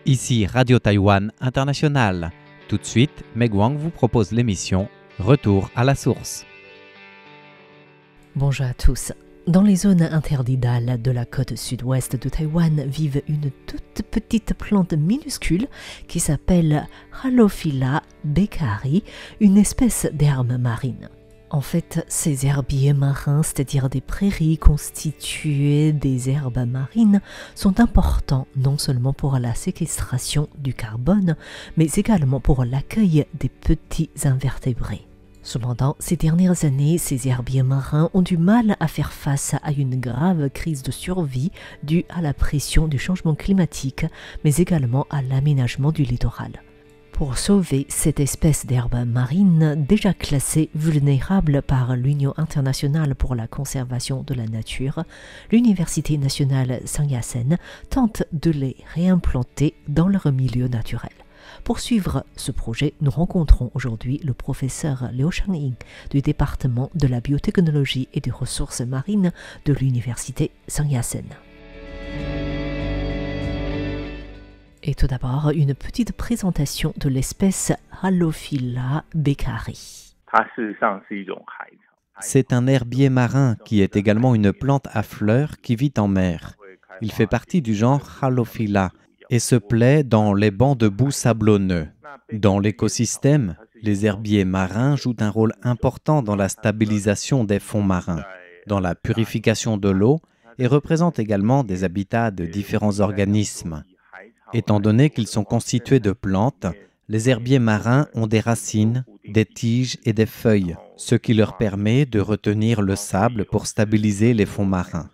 Ici Radio Taïwan International. Tout de suite, Meg Wang vous propose l'émission Retour à la source. Bonjour à tous. Dans les zones interdidales de la côte sud-ouest de Taïwan vivent une toute petite plante minuscule qui s'appelle Halophila beckeri, une espèce d'herbe marine. En fait, ces herbiers marins, c'est-à-dire des prairies constituées des herbes marines, sont importants non seulement pour la séquestration du carbone, mais également pour l'accueil des petits invertébrés. Cependant, ces dernières années, ces herbiers marins ont du mal à faire face à une grave crise de survie due à la pression du changement climatique, mais également à l'aménagement du littoral. Pour sauver cette espèce d'herbe marine déjà classée vulnérable par l'Union internationale pour la conservation de la nature, l'Université nationale Sun Yat-sen tente de les réimplanter dans leur milieu naturel. Pour suivre ce projet, nous rencontrons aujourd'hui le professeur Liu Shangying du département de la biotechnologie et des ressources marines de l'Université Sun Yat-sen. Et tout d'abord, une petite présentation de l'espèce Halophila beckeri. C'est un herbier marin qui est également une plante à fleurs qui vit en mer. Il fait partie du genre Halophila et se plaît dans les bancs de boue sablonneux. Dans l'écosystème, les herbiers marins jouent un rôle important dans la stabilisation des fonds marins, dans la purification de l'eau et représentent également des habitats de différents organismes. Étant donné qu'ils sont constitués de plantes, les herbiers marins ont des racines, des tiges et des feuilles, ce qui leur permet de retenir le sable pour stabiliser les fonds marins.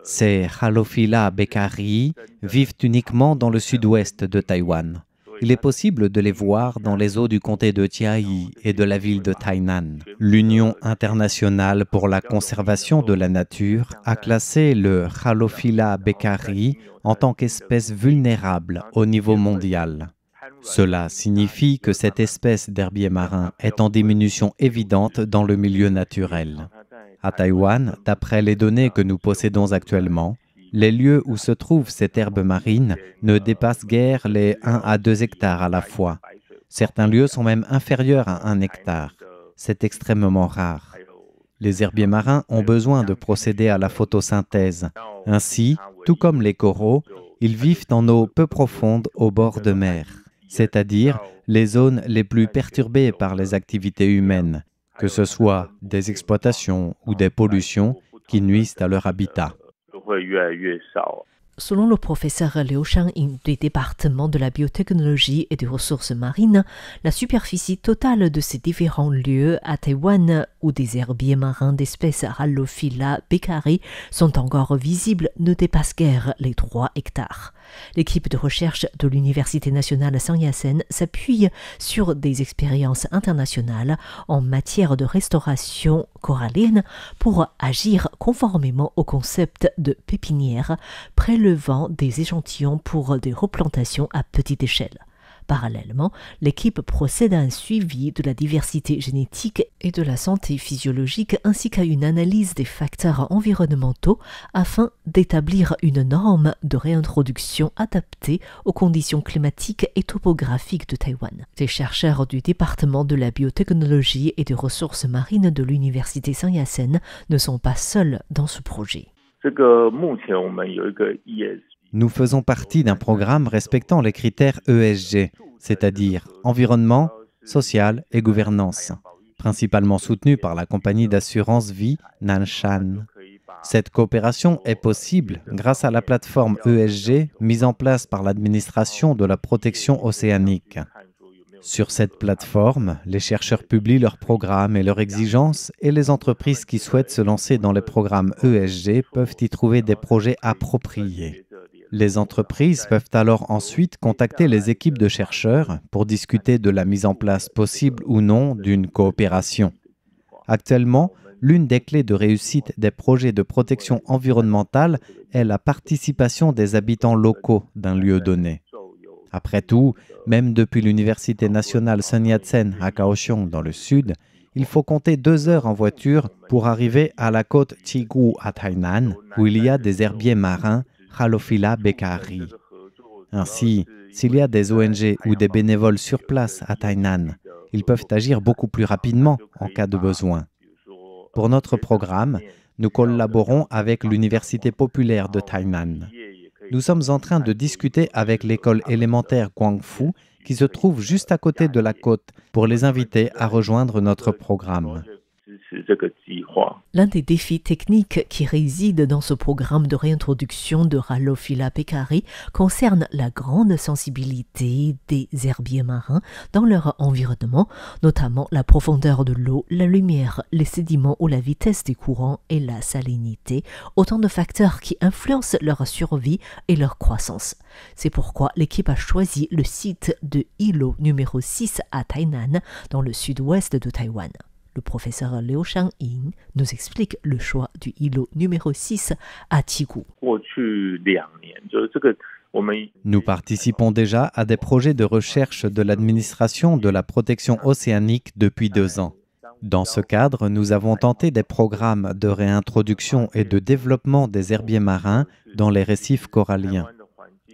Ces Halophila beckeri vivent uniquement dans le sud-ouest de Taïwan. Il est possible de les voir dans les eaux du comté de Chiayi et de la ville de Tainan. L'Union internationale pour la conservation de la nature a classé le Halophila beckeri en tant qu'espèce vulnérable au niveau mondial. Cela signifie que cette espèce d'herbier marin est en diminution évidente dans le milieu naturel. À Taïwan, d'après les données que nous possédons actuellement, les lieux où se trouve cette herbe marine ne dépassent guère les 1 à 2 hectares à la fois. Certains lieux sont même inférieurs à 1 hectare. C'est extrêmement rare. Les herbiers marins ont besoin de procéder à la photosynthèse. Ainsi, tout comme les coraux, ils vivent en eau peu profonde au bord de mer, c'est-à-dire les zones les plus perturbées par les activités humaines, que ce soit des exploitations ou des pollutions qui nuisent à leur habitat. Selon le professeur Liu Shangying du département de la biotechnologie et des ressources marines, la superficie totale de ces différents lieux à Taïwan où des herbiers marins d'espèce Halophila beckeri sont encore visibles ne dépasse guère les 3 hectares. L'équipe de recherche de l'Université nationale Sun Yat-sen s'appuie sur des expériences internationales en matière de restauration corallienne pour agir conformément au concept de pépinière, prélevant des échantillons pour des replantations à petite échelle. Parallèlement, l'équipe procède à un suivi de la diversité génétique et de la santé physiologique ainsi qu'à une analyse des facteurs environnementaux afin d'établir une norme de réintroduction adaptée aux conditions climatiques et topographiques de Taïwan. Les chercheurs du département de la biotechnologie et des ressources marines de l'Université Sun Yat-sen ne sont pas seuls dans ce projet. Nous faisons partie d'un programme respectant les critères ESG, c'est-à-dire environnement, social et gouvernance, principalement soutenu par la compagnie d'assurance vie Nanshan. Cette coopération est possible grâce à la plateforme ESG mise en place par l'administration de la protection océanique. Sur cette plateforme, les chercheurs publient leurs programmes et leurs exigences et les entreprises qui souhaitent se lancer dans les programmes ESG peuvent y trouver des projets appropriés. Les entreprises peuvent alors ensuite contacter les équipes de chercheurs pour discuter de la mise en place possible ou non d'une coopération. Actuellement, l'une des clés de réussite des projets de protection environnementale est la participation des habitants locaux d'un lieu donné. Après tout, même depuis l'Université nationale Sun Yat-sen à Kaohsiung dans le sud, il faut compter 2 heures en voiture pour arriver à la côte Chigu à Tainan, où il y a des herbiers marins Halophila beckeri. Ainsi, S'il y a des ONG ou des bénévoles sur place à Tainan, ils peuvent agir beaucoup plus rapidement en cas de besoin. Pour notre programme, nous collaborons avec l'Université populaire de Tainan. Nous sommes en train de discuter avec l'école élémentaire Guangfu, qui se trouve juste à côté de la côte, pour les inviter à rejoindre notre programme. L'un des défis techniques qui résident dans ce programme de réintroduction de Rhalophylla beccarii concerne la grande sensibilité des herbiers marins dans leur environnement, notamment la profondeur de l'eau, la lumière, les sédiments ou la vitesse des courants et la salinité, autant de facteurs qui influencent leur survie et leur croissance. C'est pourquoi l'équipe a choisi le site de îlot numéro 6 à Tainan, dans le sud-ouest de Taïwan. Le professeur Liu Shang-ying nous explique le choix du îlot numéro 6 à Tigou. Nous participons déjà à des projets de recherche de l'administration de la protection océanique depuis 2 ans. Dans ce cadre, nous avons tenté des programmes de réintroduction et de développement des herbiers marins dans les récifs coralliens.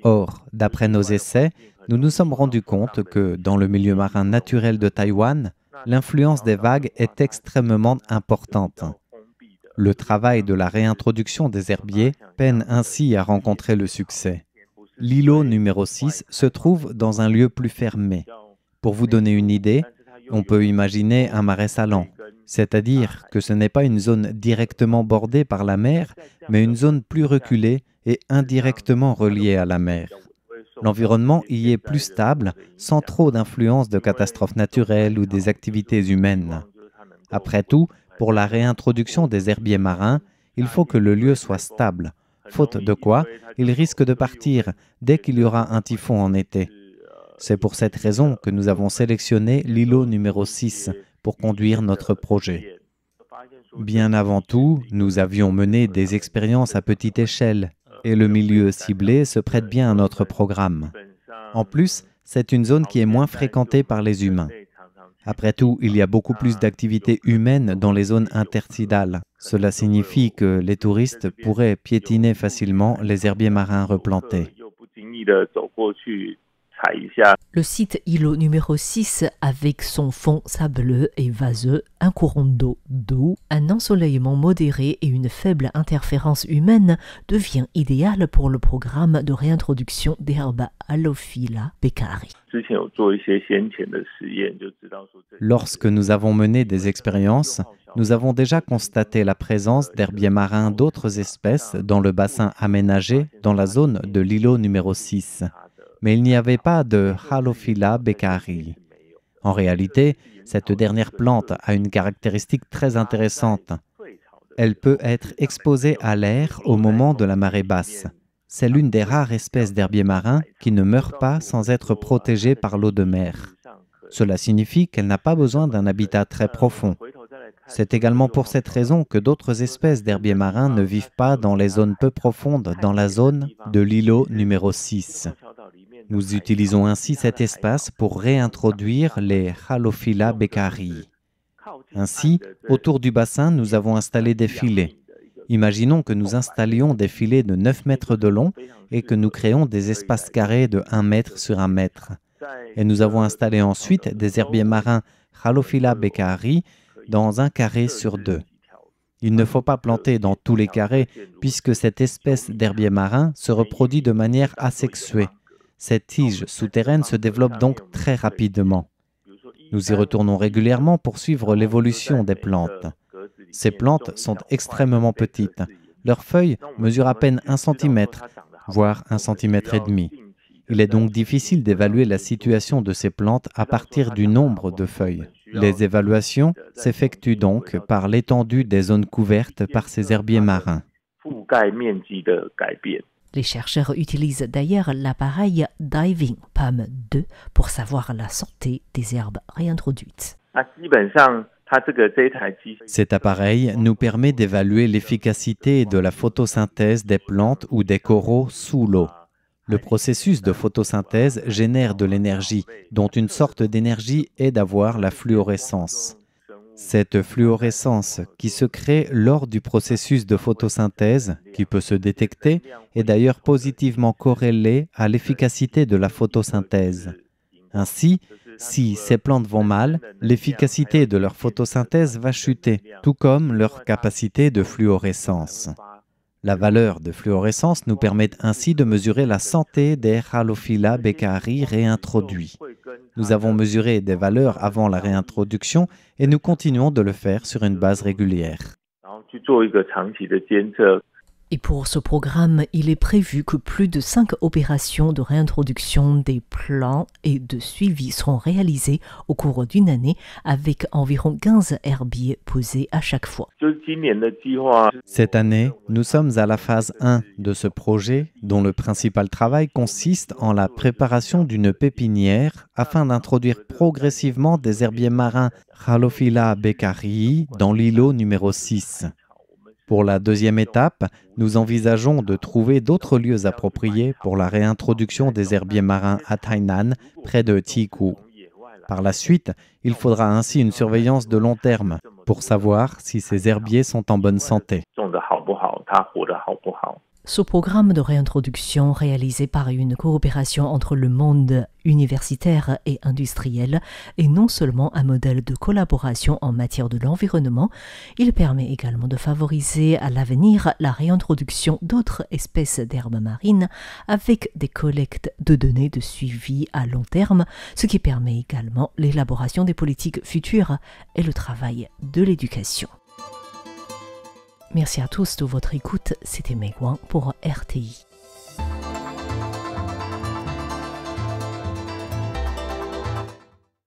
Or, d'après nos essais, nous nous sommes rendus compte que dans le milieu marin naturel de Taïwan, l'influence des vagues est extrêmement importante. Le travail de la réintroduction des herbiers peine ainsi à rencontrer le succès. L'îlot numéro 6 se trouve dans un lieu plus fermé. Pour vous donner une idée, on peut imaginer un marais salant, c'est-à-dire que ce n'est pas une zone directement bordée par la mer, mais une zone plus reculée et indirectement reliée à la mer. L'environnement y est plus stable, sans trop d'influence de catastrophes naturelles ou des activités humaines. Après tout, pour la réintroduction des herbiers marins, il faut que le lieu soit stable, faute de quoi, ils risquent de partir dès qu'il y aura un typhon en été. C'est pour cette raison que nous avons sélectionné l'îlot numéro 6 pour conduire notre projet. Bien avant tout, nous avions mené des expériences à petite échelle, et le milieu ciblé se prête bien à notre programme. En plus, c'est une zone qui est moins fréquentée par les humains. Après tout, il y a beaucoup plus d'activités humaines dans les zones intertidales. Cela signifie que les touristes pourraient piétiner facilement les herbiers marins replantés. Le site îlot numéro 6, avec son fond sableux et vaseux, un courant d'eau doux, un ensoleillement modéré et une faible interférence humaine, devient idéal pour le programme de réintroduction d'herbes Rhalophylla beccarii. Lorsque nous avons mené des expériences, nous avons déjà constaté la présence d'herbiers marins d'autres espèces dans le bassin aménagé dans la zone de l'îlot numéro 6. Mais il n'y avait pas de Rhalophylla beccarii. En réalité, cette dernière plante a une caractéristique très intéressante. Elle peut être exposée à l'air au moment de la marée basse. C'est l'une des rares espèces d'herbiers marins qui ne meurt pas sans être protégée par l'eau de mer. Cela signifie qu'elle n'a pas besoin d'un habitat très profond. C'est également pour cette raison que d'autres espèces d'herbiers marins ne vivent pas dans les zones peu profondes dans la zone de l'îlot numéro 6. Nous utilisons ainsi cet espace pour réintroduire les Rhalophylla beccarii. Ainsi, autour du bassin, nous avons installé des filets. Imaginons que nous installions des filets de 9 mètres de long et que nous créons des espaces carrés de 1 mètre sur 1 mètre. Et nous avons installé ensuite des herbiers marins Rhalophylla beccarii dans un carré sur 2. Il ne faut pas planter dans tous les carrés puisque cette espèce d'herbier marin se reproduit de manière asexuée. Cette tige souterraine se développe donc très rapidement. Nous y retournons régulièrement pour suivre l'évolution des plantes. Ces plantes sont extrêmement petites. Leurs feuilles mesurent à peine 1 cm, voire 1,5 cm. Il est donc difficile d'évaluer la situation de ces plantes à partir du nombre de feuilles. Les évaluations s'effectuent donc par l'étendue des zones couvertes par ces herbiers marins. Les chercheurs utilisent d'ailleurs l'appareil Diving PAM 2 pour savoir la santé des herbes réintroduites. Cet appareil nous permet d'évaluer l'efficacité de la photosynthèse des plantes ou des coraux sous l'eau. Le processus de photosynthèse génère de l'énergie, dont une sorte d'énergie est d'avoir la fluorescence. Cette fluorescence qui se crée lors du processus de photosynthèse, qui peut se détecter, est d'ailleurs positivement corrélée à l'efficacité de la photosynthèse. Ainsi, si ces plantes vont mal, l'efficacité de leur photosynthèse va chuter, tout comme leur capacité de fluorescence. La valeur de fluorescence nous permet ainsi de mesurer la santé des Halophila beccarii réintroduits. Nous avons mesuré des valeurs avant la réintroduction et nous continuons de le faire sur une base régulière. Et pour ce programme, il est prévu que plus de 5 opérations de réintroduction des plants et de suivi seront réalisées au cours d'une année avec environ 15 herbiers posés à chaque fois. Cette année, nous sommes à la phase 1 de ce projet dont le principal travail consiste en la préparation d'une pépinière afin d'introduire progressivement des herbiers marins Halophila beccarii dans l'îlot numéro 6. Pour la deuxième étape, nous envisageons de trouver d'autres lieux appropriés pour la réintroduction des herbiers marins à Tainan, près de Tikou. Par la suite, il faudra ainsi une surveillance de long terme pour savoir si ces herbiers sont en bonne santé. Ce programme de réintroduction réalisé par une coopération entre le monde universitaire et industriel est non seulement un modèle de collaboration en matière de l'environnement, il permet également de favoriser à l'avenir la réintroduction d'autres espèces d'herbes marines avec des collectes de données de suivi à long terme, ce qui permet également l'élaboration des politiques futures et le travail de l'éducation. Merci à tous de votre écoute, c'était Meguan pour RTI.